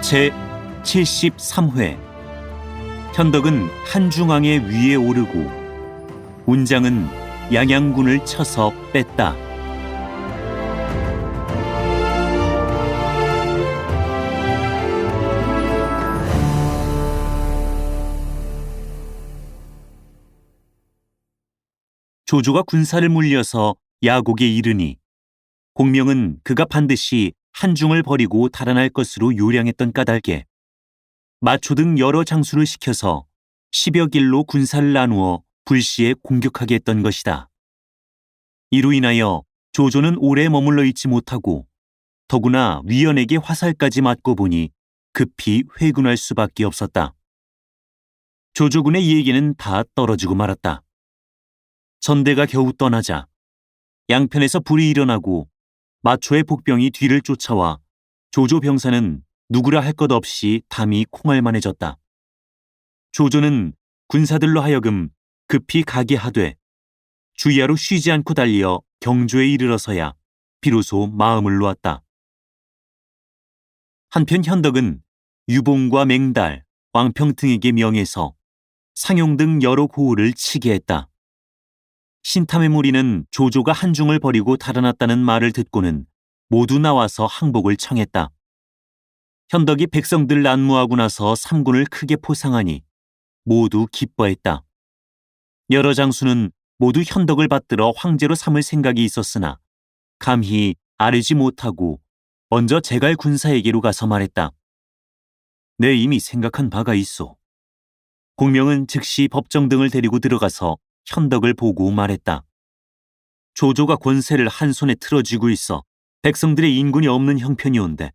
제73회 현덕은 한중왕의 위에 오르고 운장은 양양군을 쳐서 뺐다. 조조가 군사를 물려서 야곡에 이르니 공명은 그가 반드시 한중을 버리고 달아날 것으로 요량했던 까닭에 마초 등 여러 장수를 시켜서 10여 길로 군사를 나누어 불시에 공격하게 했던 것이다. 이로 인하여 조조는 오래 머물러 있지 못하고 더구나 위연에게 화살까지 맞고 보니 급히 회군할 수밖에 없었다. 조조군의 얘기는 다 떨어지고 말았다. 전대가 겨우 떠나자 양편에서 불이 일어나고 마초의 복병이 뒤를 쫓아와 조조 병사는 누구라 할 것 없이 담이 콩알만해졌다. 조조는 군사들로 하여금 급히 가게 하되 주야로 쉬지 않고 달려 경조에 이르러서야 비로소 마음을 놓았다. 한편 현덕은 유봉과 맹달, 왕평 등에게 명해서 상용 등 여러 고을을 치게 했다. 신탐의 무리는 조조가 한중을 버리고 달아났다는 말을 듣고는 모두 나와서 항복을 청했다. 현덕이 백성들 난무하고 나서 삼군을 크게 포상하니 모두 기뻐했다. 여러 장수는 모두 현덕을 받들어 황제로 삼을 생각이 있었으나 감히 아뢰지 못하고 먼저 제갈 군사에게로 가서 말했다. 내 이미 생각한 바가 있소. 공명은 즉시 법정 등을 데리고 들어가서 현덕을 보고 말했다. 조조가 권세를 한 손에 틀어쥐고 있어 백성들의 인군이 없는 형편이온데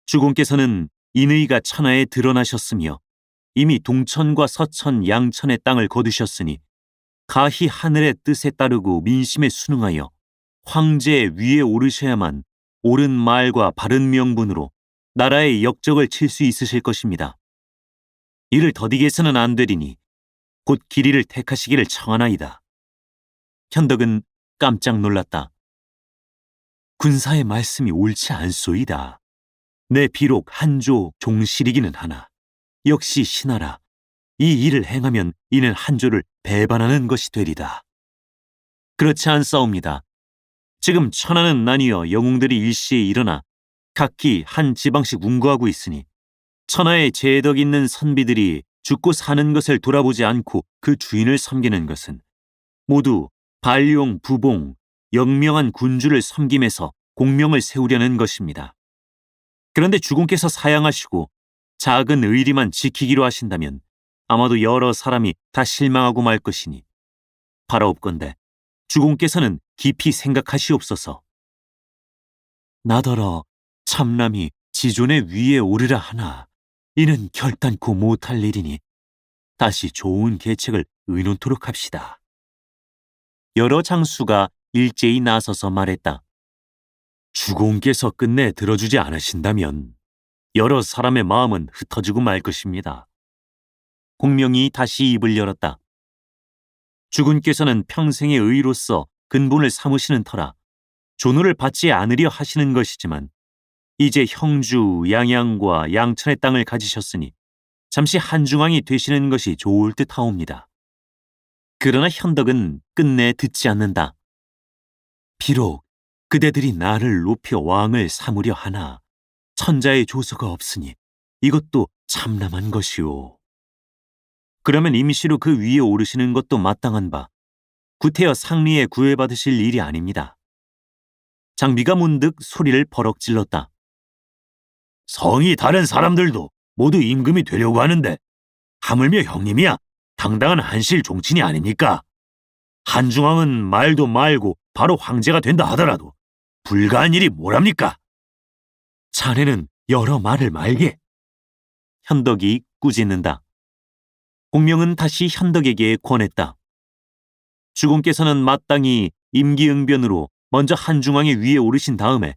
주공께서는 인의가 천하에 드러나셨으며 이미 동천과 서천, 양천의 땅을 거두셨으니 가히 하늘의 뜻에 따르고 민심에 순응하여 황제의 위에 오르셔야만 옳은 말과 바른 명분으로 나라의 역적을 칠 수 있으실 것입니다. 이를 더디게서는 안 되리니 곧 길이를 택하시기를 청하나이다. 현덕은 깜짝 놀랐다. 군사의 말씀이 옳지 않소이다. 내 비록 한조 종실이기는 하나 역시 신하라. 이 일을 행하면 이는 한조를 배반하는 것이 되리다. 그렇지 않사옵니다. 지금 천하는 나뉘어 영웅들이 일시에 일어나 각기 한 지방씩 운거하고 있으니 천하에 재덕 있는 선비들이 죽고 사는 것을 돌아보지 않고 그 주인을 섬기는 것은 모두 발용, 부봉, 영명한 군주를 섬김에서 공명을 세우려는 것입니다. 그런데 주공께서 사양하시고 작은 의리만 지키기로 하신다면 아마도 여러 사람이 다 실망하고 말 것이니 바라옵건대 주공께서는 깊이 생각하시옵소서. 나더러 참남이 지존의 위에 오르라 하나 이는 결단코 못할 일이니 다시 좋은 계책을 의논토록 합시다. 여러 장수가 일제히 나서서 말했다. 주공께서 끝내 들어주지 않으신다면 여러 사람의 마음은 흩어지고 말 것입니다. 공명이 다시 입을 열었다. 주군께서는 평생의 의로서 근본을 삼으시는 터라 존호를 받지 않으려 하시는 것이지만 이제 형주, 양양과 양천의 땅을 가지셨으니 잠시 한중왕이 되시는 것이 좋을 듯 하옵니다. 그러나 현덕은 끝내 듣지 않는다. 비록 그대들이 나를 높여 왕을 삼으려 하나 천자의 조서가 없으니 이것도 참남한 것이오. 그러면 임시로 그 위에 오르시는 것도 마땅한 바 구태여 상리에 구애받으실 일이 아닙니다. 장비가 문득 소리를 버럭 질렀다. 성이 다른 사람들도 모두 임금이 되려고 하는데 하물며 형님이야 당당한 한실 종친이 아닙니까? 한중왕은 말도 말고 바로 황제가 된다 하더라도 불가한 일이 뭐랍니까? 자네는 여러 말을 말게. 현덕이 꾸짖는다. 공명은 다시 현덕에게 권했다. 주공께서는 마땅히 임기응변으로 먼저 한중왕의 위에 오르신 다음에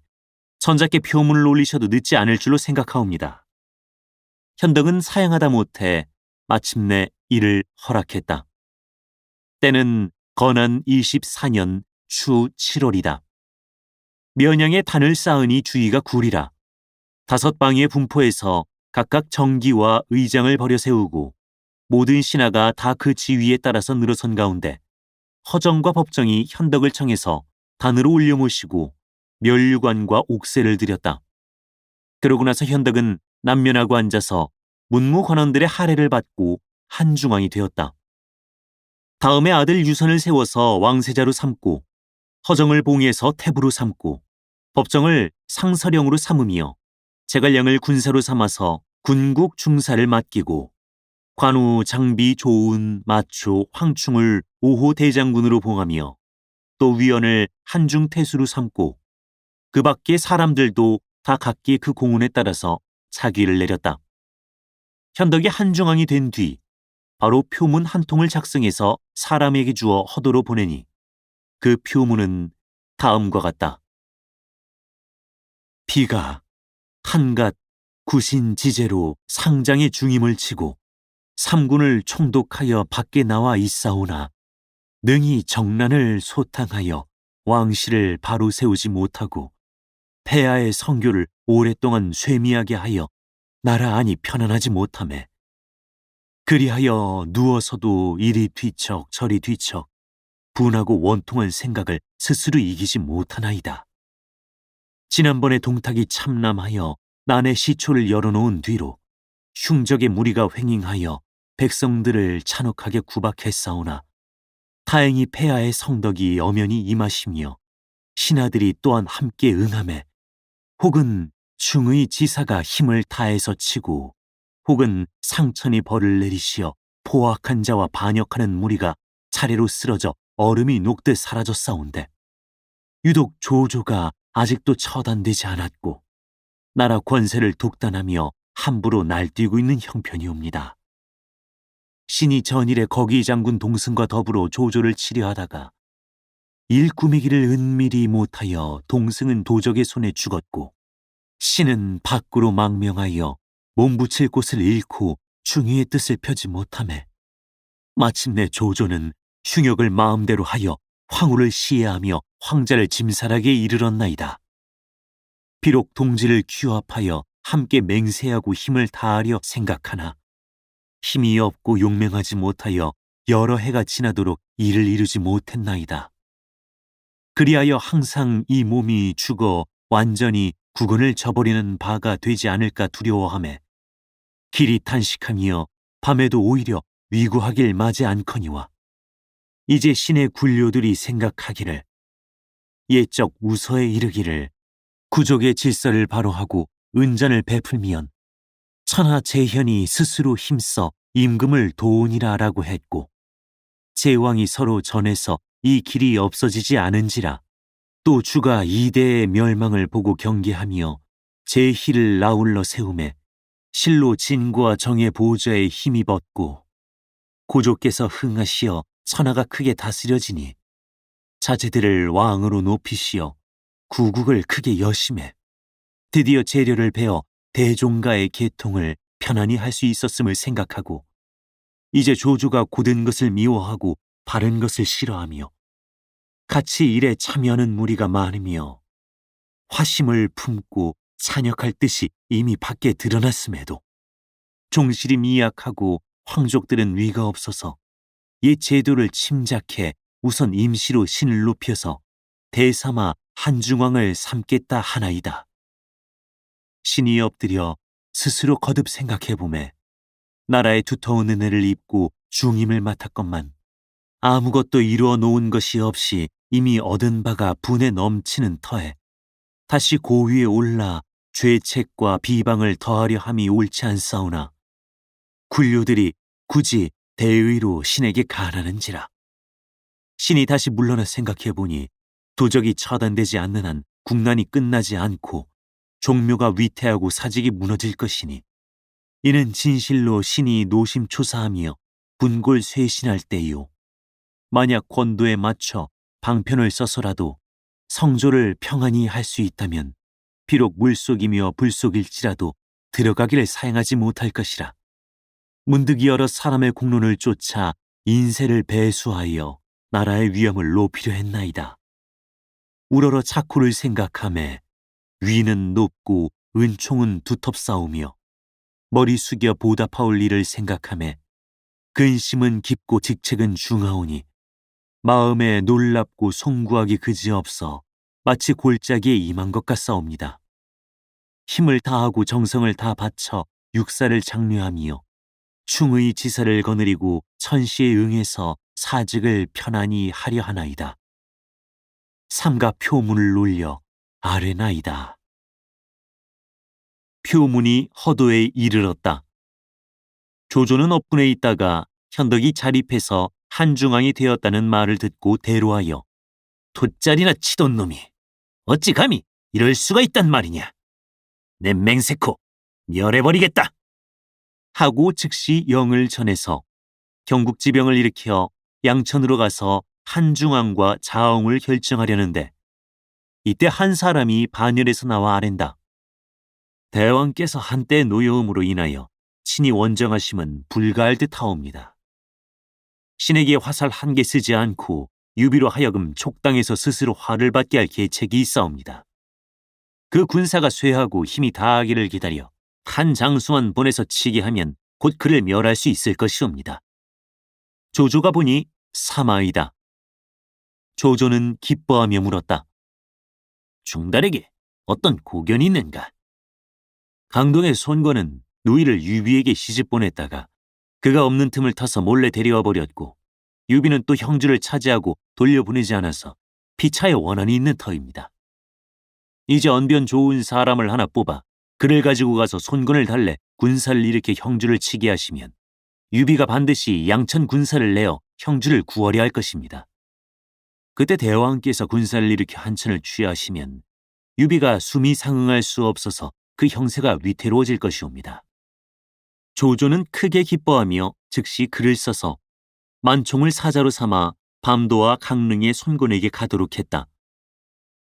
천자께 표문을 올리셔도 늦지 않을 줄로 생각하옵니다. 현덕은 사양하다 못해 마침내 이를 허락했다. 때는 건한 24년 추 7월이다. 면양에 단을 쌓으니 주의가 구리라. 5방의 분포에서 각각 정기와 의장을 벌여 세우고 모든 신하가 다 그 지위에 따라서 늘어선 가운데 허정과 법정이 현덕을 청해서 단으로 올려 모시고 면류관과 옥새를 드렸다. 그러고 나서 현덕은 남면하고 앉아서 문무관원들의 할애를 받고 한중왕이 되었다. 다음에 아들 유선을 세워서 왕세자로 삼고 허정을 봉해서 태부로 삼고 법정을 상서령으로 삼으며 제갈량을 군사로 삼아서 군국 중사를 맡기고 관우 장비 조은 마초 황충을 5호 대장군으로 봉하며 또 위원을 한중태수로 삼고 그 밖의 사람들도 다 각기 그 공운에 따라서 자기를 내렸다. 현덕이 한중왕이 된 뒤 바로 표문 한 통을 작성해서 사람에게 주어 허도로 보내니 그 표문은 다음과 같다. 비가 한갓 구신지제로 상장의 중임을 치고 삼군을 총독하여 밖에 나와 있사오나 능히 정난을 소탕하여 왕실을 바로 세우지 못하고 폐하의 성교를 오랫동안 쇠미하게 하여 나라 안이 편안하지 못하매 그리하여 누워서도 이리 뒤척 저리 뒤척 분하고 원통한 생각을 스스로 이기지 못하나이다. 지난번에 동탁이 참남하여 난의 시초를 열어놓은 뒤로 흉적의 무리가 횡행하여 백성들을 잔혹하게 구박했사오나 다행히 폐하의 성덕이 엄연히 임하시며 신하들이 또한 함께 응하매 혹은 중의 지사가 힘을 다해서 치고 혹은 상천이 벌을 내리시어 포악한 자와 반역하는 무리가 차례로 쓰러져 얼음이 녹듯 사라졌사온데 유독 조조가 아직도 처단되지 않았고 나라 권세를 독단하며 함부로 날뛰고 있는 형편이옵니다. 신이 전일에 거기 장군 동승과 더불어 조조를 치려하다가 일 꾸미기를 은밀히 못하여 동승은 도적의 손에 죽었고 신은 밖으로 망명하여 몸붙일 곳을 잃고 충의의 뜻을 펴지 못하매 마침내 조조는 흉역을 마음대로 하여 황후를 시해하며 황자를 짐살하게 이르렀나이다. 비록 동지를 규합하여 함께 맹세하고 힘을 다하려 생각하나 힘이 없고 용맹하지 못하여 여러 해가 지나도록 이를 이루지 못했나이다. 그리하여 항상 이 몸이 죽어 완전히 국원을 저버리는 바가 되지 않을까 두려워하매 길이 탄식하며 밤에도 오히려 위구하길 맞지 않거니와 이제 신의 굴료들이 생각하기를 옛적 우서에 이르기를 구족의 질서를 바로하고 은전을 베풀면 천하 재현이 스스로 힘써 임금을 도우니라라고 했고 제왕이 서로 전해서 이 길이 없어지지 않은지라 또 주가 이대의 멸망을 보고 경계하며 제희를 아울러 세우매 실로 진과 정의 보좌에 힘입었고 고조께서 흥하시어 천하가 크게 다스려지니 자제들을 왕으로 높이시어 구국을 크게 여심해 드디어 재료를 베어 대종가의 계통을 편안히 할 수 있었음을 생각하고 이제 조조가 곧은 것을 미워하고 바른 것을 싫어하며 같이 일에 참여하는 무리가 많으며 화심을 품고 찬역할 뜻이 이미 밖에 드러났음에도 종실이 미약하고 황족들은 위가 없어서 옛 제도를 침작해 우선 임시로 신을 높여서 대삼아 한중왕을 삼겠다 하나이다. 신이 엎드려 스스로 거듭 생각해보매 나라의 두터운 은혜를 입고 중임을 맡았건만 아무것도 이루어 놓은 것이 없이 이미 얻은 바가 분에 넘치는 터에 다시 고위에 올라 죄책과 비방을 더하려 함이 옳지 않사오나 굴료들이 굳이 대의로 신에게 간하는지라. 신이 다시 물러나 생각해보니 도적이 처단되지 않는 한 국난이 끝나지 않고 종묘가 위태하고 사직이 무너질 것이니 이는 진실로 신이 노심초사하며 분골쇄신할 때이요 만약 권도에 맞춰 방편을 써서라도 성조를 평안히 할 수 있다면 비록 물속이며 불속일지라도 들어가기를 사양하지 못할 것이라. 문득 여러 사람의 공론을 쫓아 인세를 배수하여 나라의 위엄을 높이려 했나이다. 우러러 자코를 생각하매 위는 높고 은총은 두텁사오며 머리 숙여 보답하올 일을 생각하매 근심은 깊고 직책은 중하오니 마음에 놀랍고 송구하기 그지없어 마치 골짜기에 임한 것 같사옵니다. 힘을 다하고 정성을 다 바쳐 육사를 장려하며 충의 지사를 거느리고 천시에 응해서 사직을 편안히 하려 하나이다. 삼가 표문을 놀려 아뢰나이다. 표문이 허도에 이르렀다. 조조는 업군에 있다가 현덕이 자립해서 한중왕이 되었다는 말을 듣고 대로하여 돗자리나 치던 놈이 어찌 감히 이럴 수가 있단 말이냐. 내 맹세코 멸해버리겠다. 하고 즉시 영을 전해서 경국지병을 일으켜 양천으로 가서 한중왕과 자엉을 결정하려는데 이때 한 사람이 반열에서 나와 아랜다. 대왕께서 한때 노여움으로 인하여 친히 원정하심은 불가할 듯하옵니다. 신에게 화살 한 개 쓰지 않고 유비로 하여금 촉당해서 스스로 화를 받게 할 계책이 있사옵니다. 그 군사가 쇠하고 힘이 다하기를 기다려 한 장수만 보내서 치게 하면 곧 그를 멸할 수 있을 것이옵니다. 조조가 보니 사마이다. 조조는 기뻐하며 물었다. 중달에게 어떤 고견이 있는가? 강동의 손권은 누이를 유비에게 시집 보냈다가 그가 없는 틈을 타서 몰래 데려와 버렸고 유비는 또 형주를 차지하고 돌려보내지 않아서 피차에 원한이 있는 터입니다. 이제 언변 좋은 사람을 하나 뽑아 그를 가지고 가서 손권을 달래 군사를 일으켜 형주를 치게 하시면 유비가 반드시 양천 군사를 내어 형주를 구하려 할 것입니다. 그때 대왕께서 군사를 일으켜 한천을 취하시면 유비가 숨이 상응할 수 없어서 그 형세가 위태로워질 것이옵니다. 조조는 크게 기뻐하며 즉시 글을 써서 만총을 사자로 삼아 밤도와 강릉의 손권에게 가도록 했다.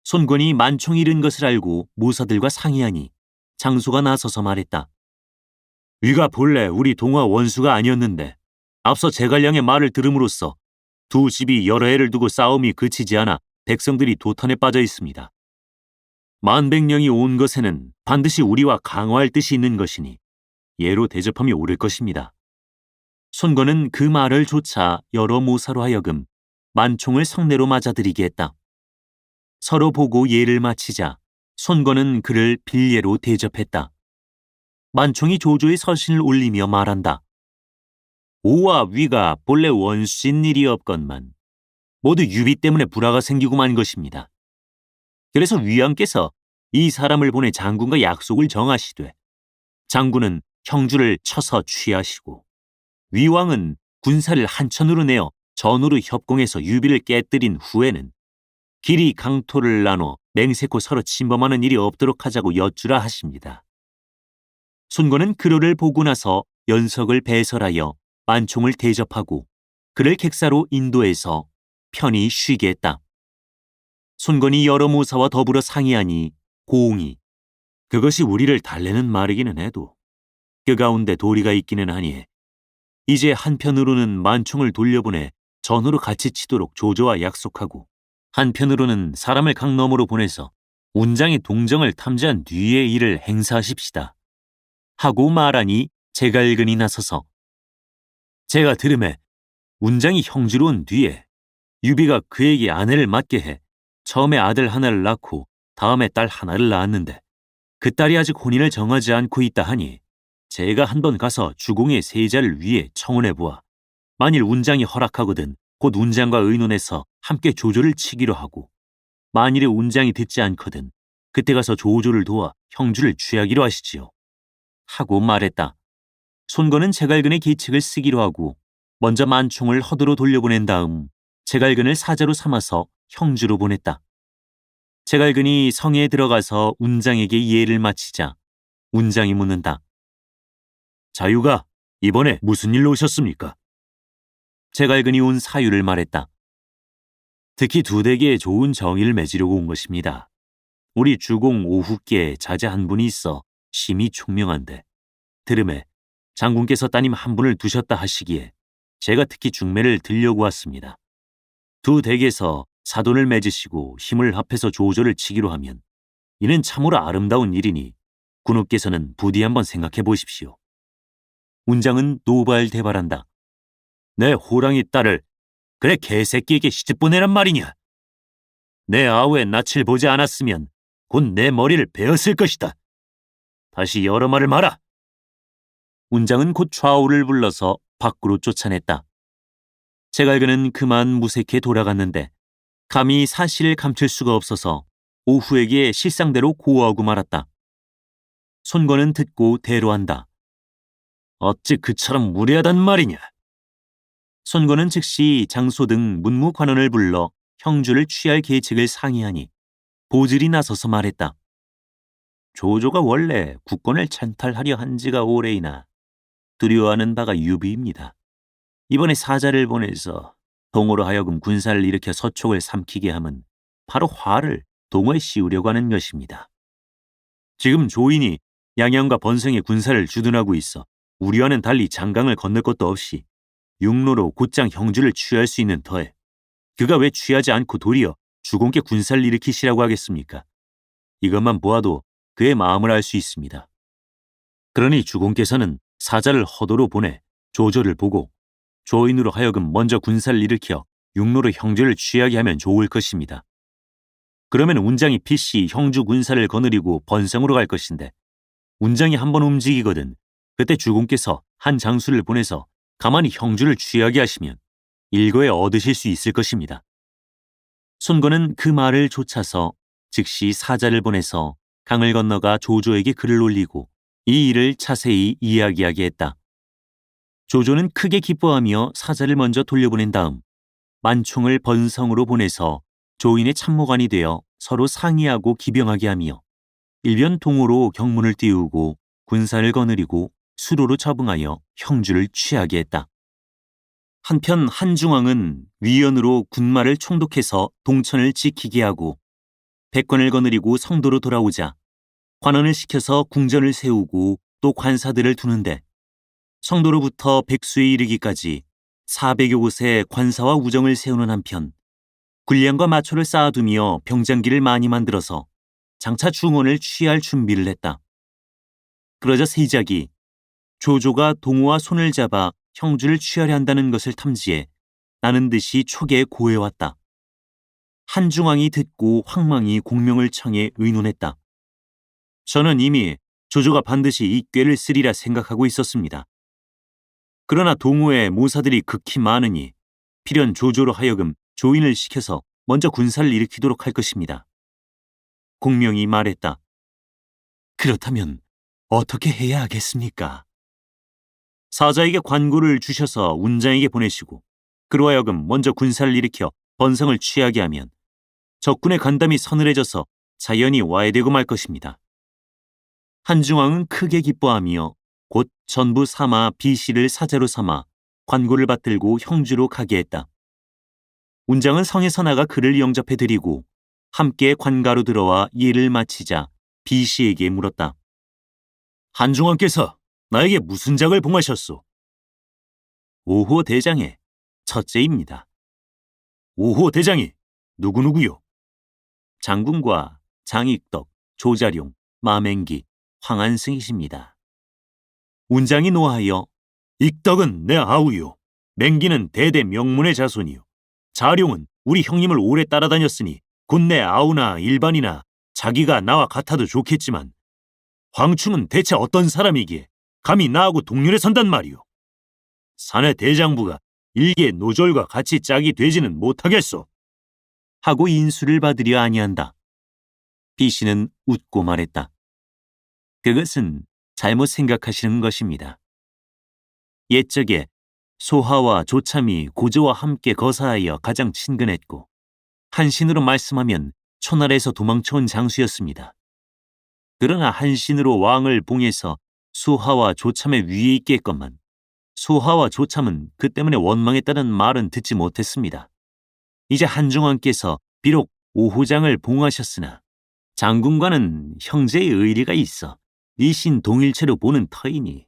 손권이 만총이 이른 것을 알고 모사들과 상의하니 장소가 나서서 말했다. 위가 본래 우리 동화 원수가 아니었는데 앞서 제갈량의 말을 들음으로써 두 집이 여러 해를 두고 싸움이 그치지 않아 백성들이 도탄에 빠져 있습니다. 만백령이 온 것에는 반드시 우리와 강화할 뜻이 있는 것이니 예로 대접함이 옳을 것입니다. 손권은 그 말을 조차 여러 모사로 하여금 만총을 성내로 맞아들이게 했다. 서로 보고 예를 마치자 손권은 그를 빌예로 대접했다. 만총이 조조의 서신을 올리며 말한다. 오와 위가 본래 원수인 일이 없건만 모두 유비 때문에 불화가 생기고 만 것입니다. 그래서 위왕께서 이 사람을 보내 장군과 약속을 정하시되 장군은 형주를 쳐서 취하시고 위왕은 군사를 한천으로 내어 전우로 협공해서 유비를 깨뜨린 후에는 길이 강토를 나눠 맹세코 서로 침범하는 일이 없도록 하자고 여쭈라 하십니다. 손권은 그로를 보고 나서 연석을 배설하여 만총을 대접하고 그를 객사로 인도해서 편히 쉬게 했다. 손권이 여러 모사와 더불어 상의하니 고웅이 그것이 우리를 달래는 말이기는 해도 그 가운데 도리가 있기는 하니 이제 한편으로는 만총을 돌려보내 전으로 같이 치도록 조조와 약속하고 한편으로는 사람을 강 너머로 보내서 운장의 동정을 탐지한 뒤의 일을 행사하십시다. 하고 말하니 제갈근이 나서서 제가 들음에 운장이 형주로 온 뒤에 유비가 그에게 아내를 맡게 해 처음에 아들 하나를 낳고 다음에 딸 하나를 낳았는데 그 딸이 아직 혼인을 정하지 않고 있다 하니 제가 한번 가서 주공의 세자를 위해 청혼해보아 만일 운장이 허락하거든 곧 운장과 의논해서 함께 조조를 치기로 하고 만일에 운장이 듣지 않거든 그때 가서 조조를 도와 형주를 취하기로 하시지요. 하고 말했다. 손권은 제갈근의 계책을 쓰기로 하고 먼저 만총을 허도로 돌려보낸 다음 제갈근을 사자로 삼아서 형주로 보냈다. 제갈근이 성에 들어가서 운장에게 예를 마치자 운장이 묻는다. 자유가 이번에 무슨 일로 오셨습니까? 제갈근이 온 사유를 말했다. 특히 두 댁에 좋은 정의를 맺으려고 온 것입니다. 우리 주공 오후께 자제 한 분이 있어 심히 총명한데 들음에 장군께서 따님 한 분을 두셨다 하시기에 제가 특히 중매를 들려고 왔습니다. 두 댁에서 사돈을 맺으시고 힘을 합해서 조조를 치기로 하면 이는 참으로 아름다운 일이니 군우께서는 부디 한번 생각해 보십시오. 운장은 노발대발한다. 내 호랑이 딸을 그래 개새끼에게 시집보내란 말이냐? 내 아우의 낯을 보지 않았으면 곧 내 머리를 베었을 것이다. 다시 여러 말을 마라. 운장은 곧 좌우를 불러서 밖으로 쫓아냈다. 제갈근은 그만 무색해 돌아갔는데 감히 사실을 감출 수가 없어서 오후에게 실상대로 고하고 말았다. 손권은 듣고 대로한다. 어찌 그처럼 무례하단 말이냐? 손권은 즉시 장소 등 문무관원을 불러 형주를 취할 계책을 상의하니 보질이 나서서 말했다. 조조가 원래 국권을 찬탈하려 한 지가 오래이나 두려워하는 바가 유비입니다. 이번에 사자를 보내서 동호로 하여금 군사를 일으켜 서촉을 삼키게 함은 바로 화를 동호에 씌우려고 하는 것입니다. 지금 조인이 양양과 번성의 군사를 주둔하고 있어 우리와는 달리 장강을 건널 것도 없이 육로로 곧장 형주를 취할 수 있는 터에 그가 왜 취하지 않고 도리어 주공께 군사를 일으키시라고 하겠습니까? 이것만 보아도 그의 마음을 알 수 있습니다. 그러니 주공께서는 사자를 허도로 보내 조조를 보고 조인으로 하여금 먼저 군사를 일으켜 육로로 형주를 취하게 하면 좋을 것입니다. 그러면 운장이 필시 형주 군사를 거느리고 번성으로 갈 것인데 운장이 한번 움직이거든 그때 주공께서 한 장수를 보내서 가만히 형주를 취하게 하시면 일거에 얻으실 수 있을 것입니다. 손권은 그 말을 좇아서 즉시 사자를 보내서 강을 건너가 조조에게 글을 올리고 이 일을 자세히 이야기하게 했다. 조조는 크게 기뻐하며 사자를 먼저 돌려보낸 다음 만총을 번성으로 보내서 조인의 참모관이 되어 서로 상의하고 기병하게 하며 일변 동호로 경문을 띄우고 군사를 거느리고 수로로 접응하여 형주를 취하게 했다. 한편 한중왕은 위연으로 군마를 총독해서 동천을 지키게 하고 백관을 거느리고 성도로 돌아오자 관원을 시켜서 궁전을 세우고 또 관사들을 두는데 성도로부터 백수에 이르기까지 400여 곳에 관사와 우정을 세우는 한편 군량과 마초를 쌓아두며 병장기를 많이 만들어서 장차 중원을 취할 준비를 했다. 그러자 세작이 조조가 동호와 손을 잡아 형주를 취하려 한다는 것을 탐지해 나는 듯이 촉에 고해왔다. 한중왕이 듣고 황망히 공명을 청해 의논했다. 저는 이미 조조가 반드시 이 꾀를 쓰리라 생각하고 있었습니다. 그러나 동호에 모사들이 극히 많으니 필연 조조로 하여금 조인을 시켜서 먼저 군사를 일으키도록 할 것입니다. 공명이 말했다. 그렇다면 어떻게 해야 하겠습니까? 사자에게 관고를 주셔서 운장에게 보내시고 그로 하여금 먼저 군사를 일으켜 번성을 취하게 하면 적군의 간담이 서늘해져서 자연히 와해되고 말 것입니다. 한중왕은 크게 기뻐하며 곧 전부 삼아 비씨를 사자로 삼아 관고를 받들고 형주로 가게 했다. 운장은 성에서 나가 그를 영접해드리고 함께 관가로 들어와 예를 마치자 비씨에게 물었다. 한중왕께서 나에게 무슨 작을 봉하셨소? 5호 대장의 첫째입니다. 5호 대장이 누구누구요? 장군과 장익덕, 조자룡, 마맹기, 황한승이십니다. 운장이 노하여 익덕은 내 아우요. 맹기는 대대 명문의 자손이요. 자룡은 우리 형님을 오래 따라다녔으니 곧 내 아우나 일반이나 자기가 나와 같아도 좋겠지만 황충은 대체 어떤 사람이기에 감히 나하고 동률에 선단 말이오. 사내 대장부가 일개 노졸과 같이 짝이 되지는 못하겠소. 하고 인수를 받으려 아니한다. 비씨는 웃고 말했다. 그것은 잘못 생각하시는 것입니다. 옛적에 소하와 조참이 고조와 함께 거사하여 가장 친근했고 한신으로 말씀하면 초나라에서 도망쳐온 장수였습니다. 그러나 한신으로 왕을 봉해서 소하와 조참의 위에 있겠건만 소하와 조참은 그 때문에 원망했다는 말은 듣지 못했습니다. 이제 한중왕께서 비록 오호장을 봉하셨으나 장군과는 형제의 의리가 있어 일신 동일체로 보는 터이니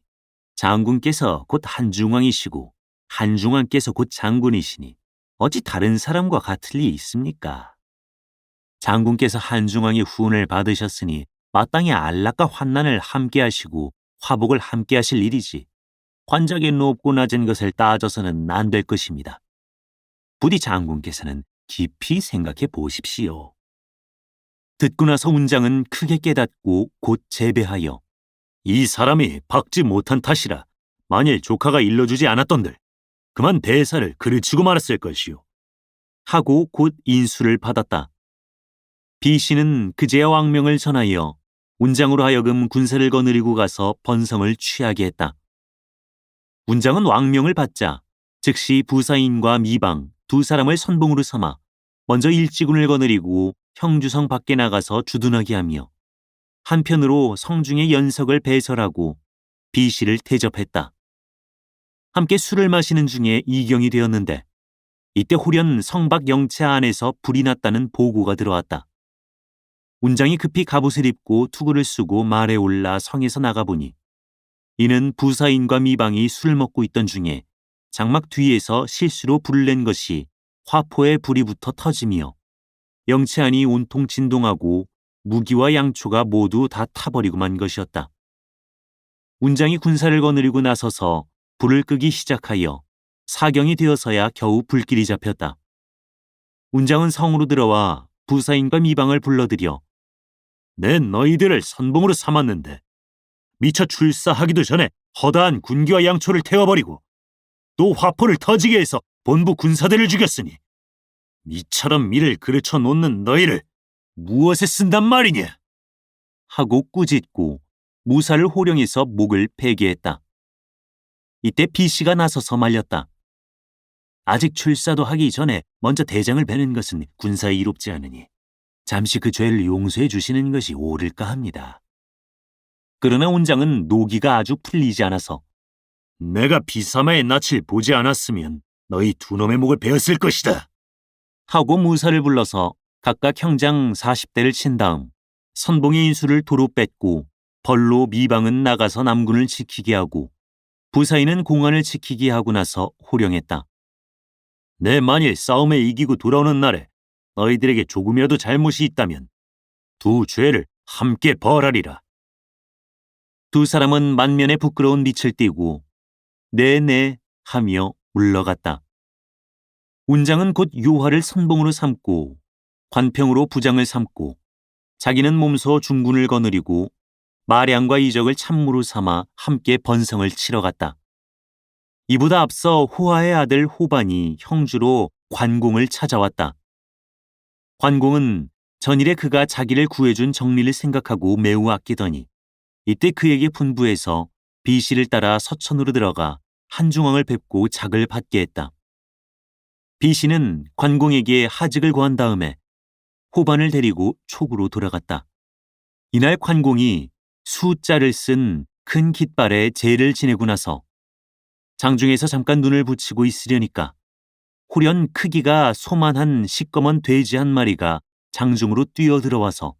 장군께서 곧 한중왕이시고 한중왕께서 곧 장군이시니 어찌 다른 사람과 같을 리 있습니까? 장군께서 한중왕의 후원을 받으셨으니 마땅히 안락과 환난을 함께 하시고 화복을 함께 하실 일이지 관작에 높고 낮은 것을 따져서는 안 될 것입니다. 부디 장군께서는 깊이 생각해 보십시오. 듣고 나서 운장은 크게 깨닫고 곧 재배하여 이 사람이 박지 못한 탓이라 만일 조카가 일러주지 않았던들 그만 대사를 그르치고 말았을 것이요. 하고 곧 인수를 받았다. 비씨는 그제야 왕명을 전하여 운장으로 하여금 군사를 거느리고 가서 번성을 취하게 했다. 운장은 왕명을 받자 즉시 부사인과 미방 두 사람을 선봉으로 삼아 먼저 일지군을 거느리고 형주성 밖에 나가서 주둔하게 하며 한편으로 성중의 연석을 배설하고 비씨를 대접했다. 함께 술을 마시는 중에 이경이 되었는데 이때 홀연 성박 영체 안에서 불이 났다는 보고가 들어왔다. 운장이 급히 갑옷을 입고 투구를 쓰고 말에 올라 성에서 나가보니 이는 부사인과 미방이 술을 먹고 있던 중에 장막 뒤에서 실수로 불을 낸 것이 화포에 불이 붙어 터지며 영체안이 온통 진동하고 무기와 양초가 모두 다 타버리고 만 것이었다. 운장이 군사를 거느리고 나서서 불을 끄기 시작하여 사경이 되어서야 겨우 불길이 잡혔다. 운장은 성으로 들어와 부사인과 미방을 불러들여 내 너희들을 선봉으로 삼았는데 미처 출사하기도 전에 허다한 군기와 양초를 태워버리고 또 화포를 터지게 해서 본부 군사들을 죽였으니 미처럼 미를 그르쳐 놓는 너희를 무엇에 쓴단 말이냐? 하고 꾸짖고 무사를 호령해서 목을 베게했다. 이때 비씨가 나서서 말렸다. 아직 출사도 하기 전에 먼저 대장을 베는 것은 군사에 이롭지 않으니 잠시 그 죄를 용서해 주시는 것이 옳을까 합니다. 그러나 운장은 노기가 아주 풀리지 않아서 내가 비사마의 낯을 보지 않았으면 너희 두 놈의 목을 베었을 것이다. 하고 무사를 불러서 각각 형장 40대를 친 다음 선봉의 인수를 도로 뺐고 벌로 미방은 나가서 남군을 지키게 하고 부사인은 공안을 지키게 하고 나서 호령했다. 내 만일 싸움에 이기고 돌아오는 날에 너희들에게 조금이라도 잘못이 있다면 두 죄를 함께 벌하리라. 두 사람은 만면에 부끄러운 빛을 띠고 네네 하며 물러갔다. 운장은 곧 요하를 선봉으로 삼고 관평으로 부장을 삼고 자기는 몸소 중군을 거느리고 마량과 이적을 참모로 삼아 함께 번성을 치러 갔다. 이보다 앞서 호하의 아들 호반이 형주로 관공을 찾아왔다. 관공은 전일에 그가 자기를 구해준 정리를 생각하고 매우 아끼더니 이때 그에게 분부해서 비씨를 따라 서천으로 들어가 한중왕을 뵙고 작을 받게 했다. 비씨는 관공에게 하직을 구한 다음에 호반을 데리고 촉으로 돌아갔다. 이날 관공이 수자를 쓴 큰 깃발에 제를 지내고 나서 장중에서 잠깐 눈을 붙이고 있으려니까 홀연 크기가 소만한 시꺼먼 돼지 한 마리가 장중으로 뛰어들어와서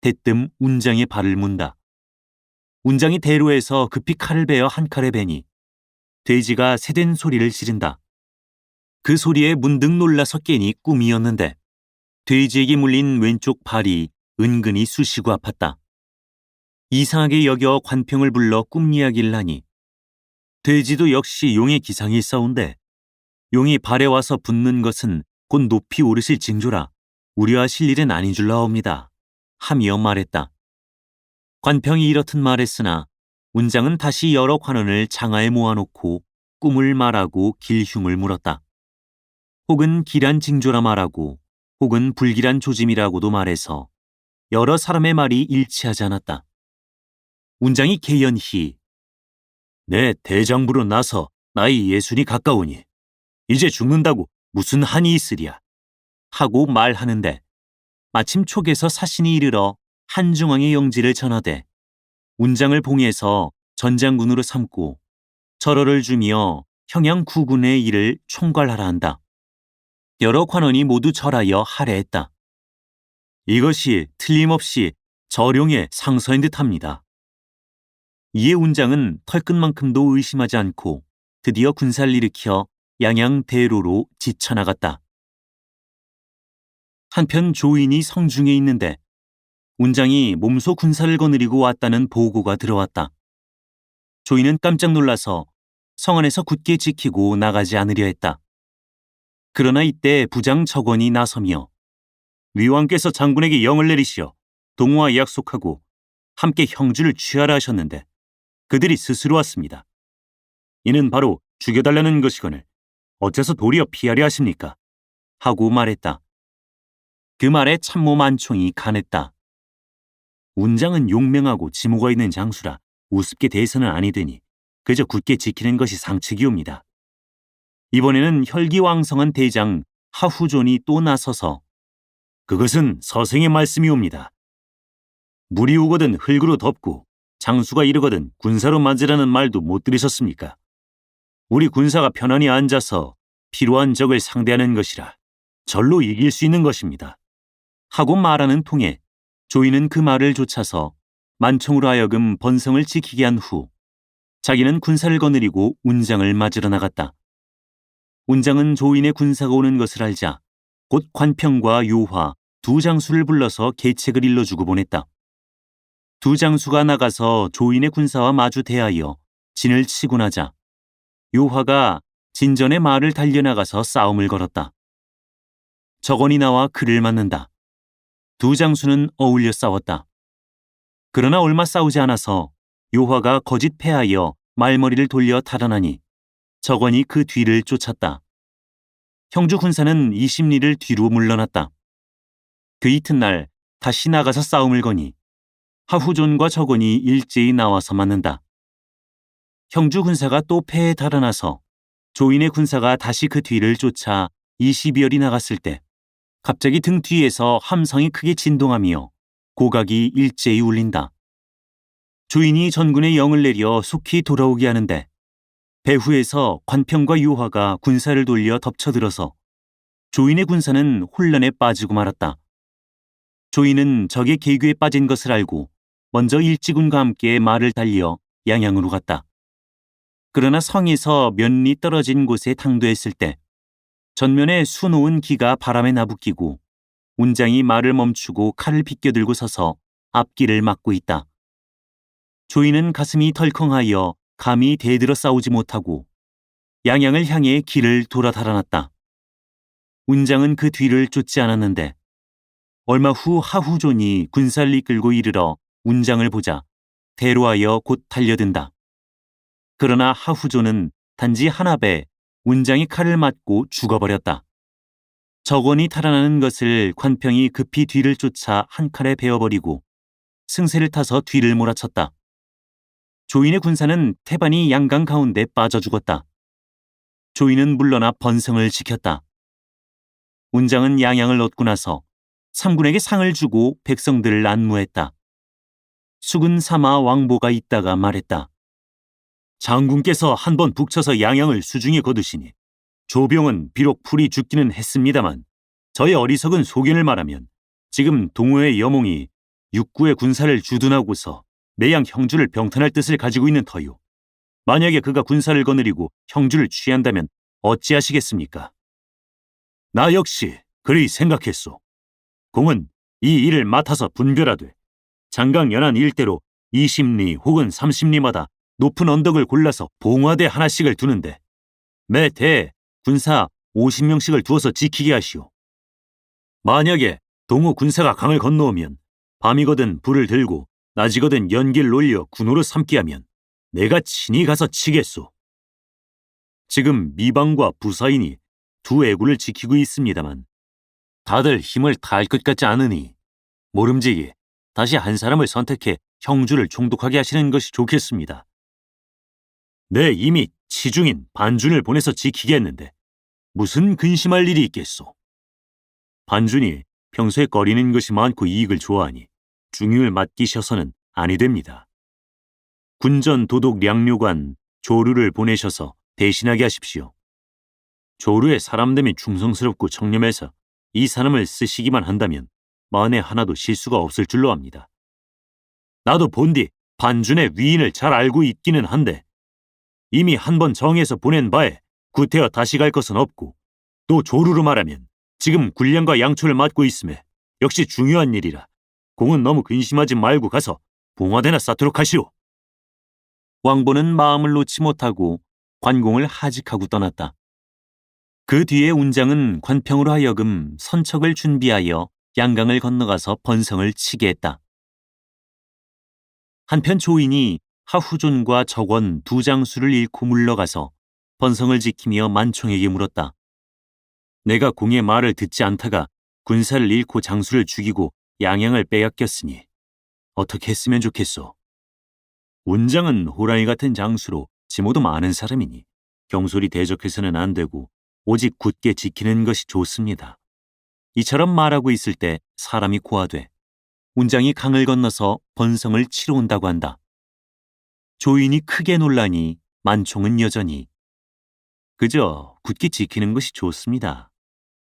대뜸 운장의 발을 문다. 운장이 대로에서 급히 칼을 베어 한 칼에 베니 돼지가 새된 소리를 지른다. 그 소리에 문득 놀라서 깨니 꿈이었는데 돼지에게 물린 왼쪽 발이 은근히 쑤시고 아팠다. 이상하게 여겨 관평을 불러 꿈 이야기를 하니 돼지도 역시 용의 기상이 있사온데 용이 발에 와서 붙는 것은 곧 높이 오르실 징조라 우려하실 일은 아닌 줄 나옵니다. 하며 말했다. 관평이 이렇듯 말했으나 운장은 다시 여러 관원을 장하에 모아놓고 꿈을 말하고 길흉을 물었다. 혹은 길한 징조라 말하고 혹은 불길한 조짐이라고도 말해서 여러 사람의 말이 일치하지 않았다. 운장이 개연히 내 대장부로 나서 나이 60이 가까우니 이제 죽는다고 무슨 한이 있으랴 하고 말하는데 마침 촉에서 사신이 이르러 한중왕의 영지를 전하되 운장을 봉해서 전장군으로 삼고 절호를 주며 형양 9군의 일을 총괄하라 한다. 여러 관원이 모두 절하여 할애했다. 이것이 틀림없이 저룡의 상서인 듯합니다. 이에 운장은 털끝만큼도 의심하지 않고 드디어 군사를 일으켜 양양대로로 지쳐나갔다. 한편 조인이 성중에 있는데 운장이 몸소 군사를 거느리고 왔다는 보고가 들어왔다. 조인은 깜짝 놀라서 성 안에서 굳게 지키고 나가지 않으려 했다. 그러나 이때 부장 적원이 나서며 위왕께서 장군에게 영을 내리시어 동호와 약속하고 함께 형주를 취하라 하셨는데 그들이 스스로 왔습니다. 이는 바로 죽여달라는 것이거늘 어째서 도리어 피하려 하십니까? 하고 말했다. 그 말에 참모 만총이 간했다. 운장은 용맹하고 지모가 있는 장수라 우습게 대해서는 아니 되니 그저 굳게 지키는 것이 상책이옵니다. 이번에는 혈기왕성한 대장 하후존이 또 나서서 그것은 서생의 말씀이옵니다. 물이 오거든 흙으로 덮고 장수가 이르거든 군사로 맞으라는 말도 못 들으셨습니까? 우리 군사가 편안히 앉아서 필요한 적을 상대하는 것이라 절로 이길 수 있는 것입니다. 하고 말하는 통에 조이는 그 말을 좇아서 만총으로 하여금 번성을 지키게 한 후 자기는 군사를 거느리고 운장을 맞으러 나갔다. 운장은 조인의 군사가 오는 것을 알자 곧 관평과 요화 두 장수를 불러서 계책을 일러주고 보냈다. 두 장수가 나가서 조인의 군사와 마주 대하여 진을 치고 나자 요화가 진전의 말을 달려나가서 싸움을 걸었다. 적원이 나와 그를 맞는다. 두 장수는 어울려 싸웠다. 그러나 얼마 싸우지 않아서 요화가 거짓 패하여 말머리를 돌려 달아나니 적원이 그 뒤를 쫓았다. 형주 군사는 20리를 뒤로 물러났다. 그 이튿날 다시 나가서 싸움을 거니 하후존과 적원이 일제히 나와서 맞는다. 형주 군사가 또 패에 달아나서 조인의 군사가 다시 그 뒤를 쫓아 20여리 나갔을 때 갑자기 등 뒤에서 함성이 크게 진동하며 고각이 일제히 울린다. 조인이 전군의 영을 내려 속히 돌아오게 하는데 배후에서 관평과 요화가 군사를 돌려 덮쳐들어서 조인의 군사는 혼란에 빠지고 말았다. 조인은 적의 계교에 빠진 것을 알고 먼저 일지군과 함께 말을 달려 양양으로 갔다. 그러나 성에서 몇 리 떨어진 곳에 당도했을 때 전면에 수놓은 기가 바람에 나부끼고 운장이 말을 멈추고 칼을 비껴들고 서서 앞길을 막고 있다. 조인은 가슴이 덜컹하여 감히 대들어 싸우지 못하고 양양을 향해 길을 돌아 달아났다. 운장은 그 뒤를 쫓지 않았는데 얼마 후 하후존이 군사를 이끌고 이르러 운장을 보자 대로하여 곧 달려든다. 그러나 하후존은 단지 한 합에 운장이 칼을 맞고 죽어버렸다. 적원이 달아나는 것을 관평이 급히 뒤를 쫓아 한 칼에 베어버리고 승세를 타서 뒤를 몰아쳤다. 조인의 군사는 태반이 양강 가운데 빠져 죽었다. 조인은 물러나 번성을 지켰다. 운장은 양양을 얻고 나서 삼군에게 상을 주고 백성들을 안무했다. 수군 사마 왕보가 있다가 말했다. 장군께서 한 번 북쳐서 양양을 수중에 거두시니 조병은 비록 풀이 죽기는 했습니다만 저의 어리석은 소견을 말하면 지금 동호의 여몽이 육구의 군사를 주둔하고서 매양 형주를 병탄할 뜻을 가지고 있는 터요. 만약에 그가 군사를 거느리고 형주를 취한다면 어찌하시겠습니까? 나 역시 그리 생각했소. 공은 이 일을 맡아서 분별하되 장강 연안 일대로 20리 혹은 30리마다 높은 언덕을 골라서 봉화대 하나씩을 두는데 매 대에 군사 50명씩을 두어서 지키게 하시오. 만약에 동호 군사가 강을 건너오면 밤이거든 불을 들고 낮이거든 연기를 올려 군호로 삼게 하면 내가 친히 가서 치겠소. 지금 미방과 부사인이 두 애구를 지키고 있습니다만 다들 힘을 다할 것 같지 않으니 모름지기 다시 한 사람을 선택해 형주를 총독하게 하시는 것이 좋겠습니다. 내 이미 치중인 반준을 보내서 지키게 했는데 무슨 근심할 일이 있겠소. 반준이 평소에 거리는 것이 많고 이익을 좋아하니 중용을 맡기셔서는 아니 됩니다. 군전 도독 량료관 조루를 보내셔서 대신하게 하십시오. 조루의 사람됨이 충성스럽고 청렴해서 이 사람을 쓰시기만 한다면 만에 하나도 실수가 없을 줄로 압니다. 나도 본디 반준의 위인을 잘 알고 있기는 한데 이미 한 번 정해서 보낸 바에 구태여 다시 갈 것은 없고 또 조루로 말하면 지금 군량과 양초를 맡고 있음에 역시 중요한 일이라 공은 너무 근심하지 말고 가서 봉화대나 쌓도록 하시오. 왕보는 마음을 놓지 못하고 관공을 하직하고 떠났다. 그 뒤에 운장은 관평으로 하여금 선척을 준비하여 양강을 건너가서 번성을 치게 했다. 한편 조인이 하후존과 적원 두 장수를 잃고 물러가서 번성을 지키며 만총에게 물었다. 내가 공의 말을 듣지 않다가 군사를 잃고 장수를 죽이고 양양을 빼앗겼으니 어떻게 했으면 좋겠소? 운장은 호랑이 같은 장수로 지모도 많은 사람이니 경솔히 대적해서는 안 되고 오직 굳게 지키는 것이 좋습니다. 이처럼 말하고 있을 때 사람이 고하되 운장이 강을 건너서 번성을 치러 온다고 한다. 조인이 크게 놀라니 만총은 여전히 그저 굳게 지키는 것이 좋습니다.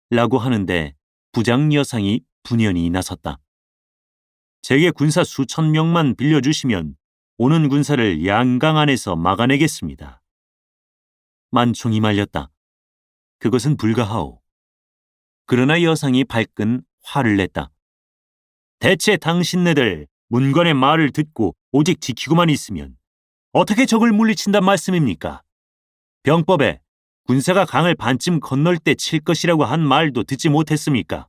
라고 하는데 부장 여상이 분연히 나섰다. 제게 군사 수천 명만 빌려주시면 오는 군사를 양강 안에서 막아내겠습니다. 만총이 말렸다. 그것은 불가하오. 그러나 여상이 발끈 화를 냈다. 대체 당신네들 문관의 말을 듣고 오직 지키고만 있으면 어떻게 적을 물리친단 말씀입니까? 병법에 군사가 강을 반쯤 건널 때 칠 것이라고 한 말도 듣지 못했습니까?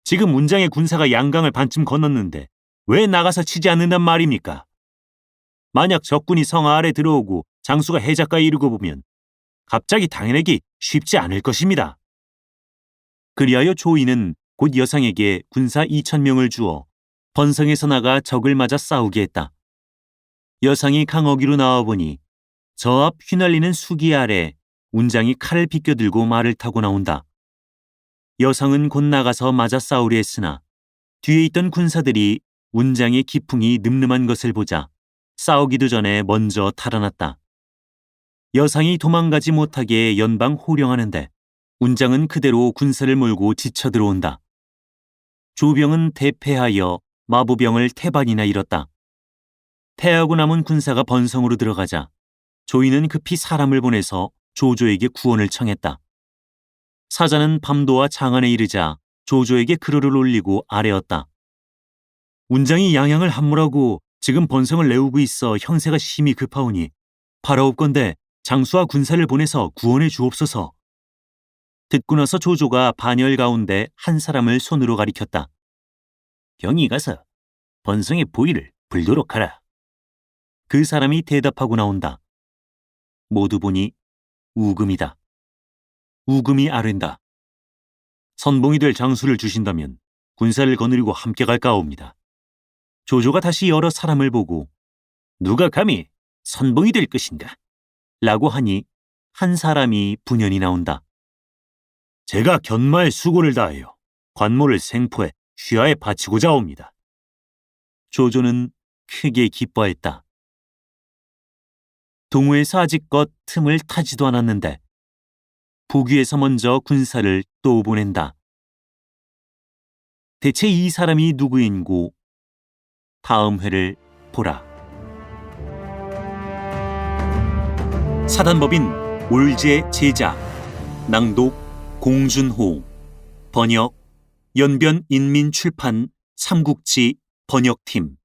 지금 운장의 군사가 양강을 반쯤 건넜는데 왜 나가서 치지 않는단 말입니까? 만약 적군이 성 아래 들어오고 장수가 해작가에 이르고 보면 갑자기 당해내기 쉽지 않을 것입니다. 그리하여 조인은 곧 여상에게 군사 2,000명을 주어 번성에서 나가 적을 맞아 싸우게 했다. 여상이 강어기로 나와보니 저 앞 휘날리는 수기 아래 운장이 칼을 비껴들고 말을 타고 나온다. 여상은 곧 나가서 맞아 싸우려 했으나 뒤에 있던 군사들이 운장의 기풍이 늠름한 것을 보자 싸우기도 전에 먼저 달아났다. 여상이 도망가지 못하게 연방 호령하는데 운장은 그대로 군사를 몰고 지쳐 들어온다. 조병은 대패하여 마부병을 태반이나 잃었다. 패하고 남은 군사가 번성으로 들어가자 조인은 급히 사람을 보내서 조조에게 구원을 청했다. 사자는 밤도와 장안에 이르자 조조에게 그로를 올리고 아뢰었다. 운장이 양양을 함몰하고 지금 번성을 내우고 있어 형세가 심히 급하오니 바라옵건대 장수와 군사를 보내서 구원해 주옵소서. 듣고 나서 조조가 반열 가운데 한 사람을 손으로 가리켰다. 경이 가서 번성의 보위를 불도록 하라. 그 사람이 대답하고 나온다. 모두 보니 우금이다. 우금이 아랜다. 선봉이 될 장수를 주신다면 군사를 거느리고 함께 갈까옵니다. 조조가 다시 여러 사람을 보고 누가 감히 선봉이 될 것인가? 라고 하니 한 사람이 분연히 나온다. 제가 견마의 수고를 다하여 관모를 생포해 휘하에 바치고자 옵니다. 조조는 크게 기뻐했다. 동호에서 아직껏 틈을 타지도 않았는데 북위에서 먼저 군사를 또 보낸다. 대체 이 사람이 누구인고 다음 회를 보라. 사단법인 올제 제작 낭독 공준호 번역 연변인민출판 삼국지 번역팀